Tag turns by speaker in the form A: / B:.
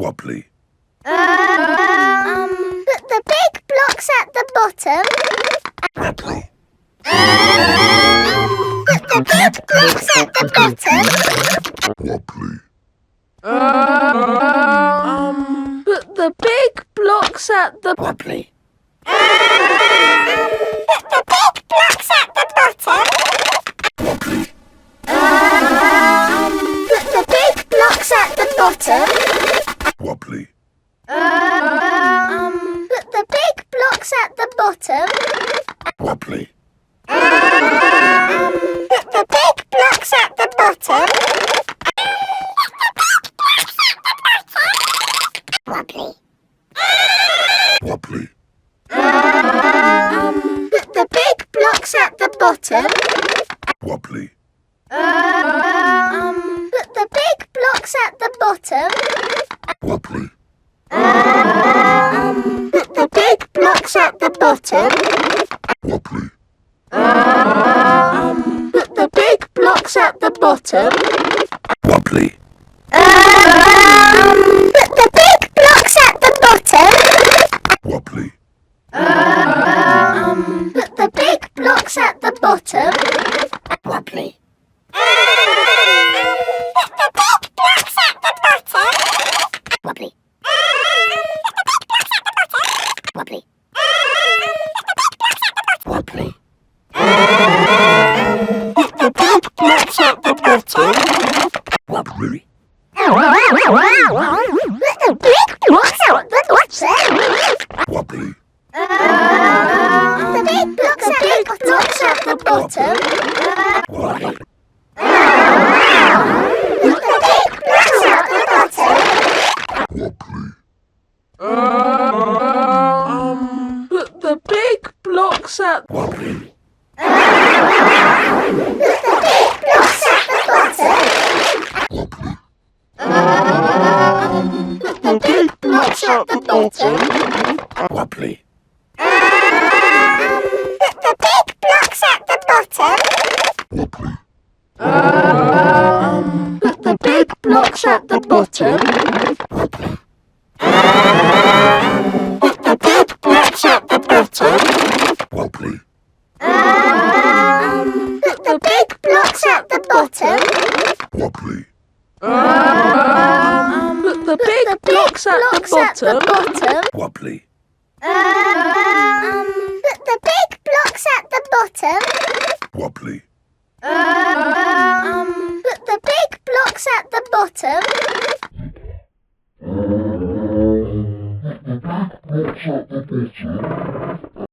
A: Wobbly.
B: Put the big blocks at the bottom.
A: Wobbly.
B: Put the big blocks at the bottom.
A: Wobbly.
C: Put the big blocks at the
A: Wobbly.
B: Put the big blocks at the bottom.
A: Wobbly.
B: Put the big blocks at the bottom.
A: Wobbly.
B: Put the big blocks at the bottom.
A: Wobbly.
B: Put the big blocks at the bottom. Wobbly.
A: Wobbly.
B: Put the big blocks at the bottom.
A: Wobbly.
B: Put the big blocks at the bottom.
A: Wobbly.
B: Put the big blocks at the bottom.
A: Wobbly.
B: Put the big blocks at the bottom.
A: Wobbly.
B: Put the big blocks at the bottom.
A: Wobbly.
B: Put the big blocks at the bottom.
A: Wobbly.
B: Put the big blocks at the bottom.
A: Wobbly. Wobbly. Wobbly.
B: Put the big blocks at the bottom.
A: Wobbly.
B: Put the big blocks at the bottom.
A: Wobbly.
B: The big blocks at the bottom.
A: Wobbly.
B: Put the big blocks at the bottom.
A: Wobbly.
C: Put the big blocks at
A: Wobbly.
B: Put the big blocks at the bottom.
A: Wobbly.
B: Put the big blocks at the bottom.
A: Wobbly.
B: Put the big blocks at the bottom.
A: Wobbly.
B: Put the big blocks at the bottom.
A: Wobbly.
B: Put the big blocks at the bottom.
A: Wobbly.
B: Put the big blocks at the bottom.
A: Wobbly.
C: Put the big blocks at the bottom.
A: Wobbly.
B: Put the big blocks at the bottom.
A: Wobbly.
B: Put the big blocks at the bottom.
A: Wobbly.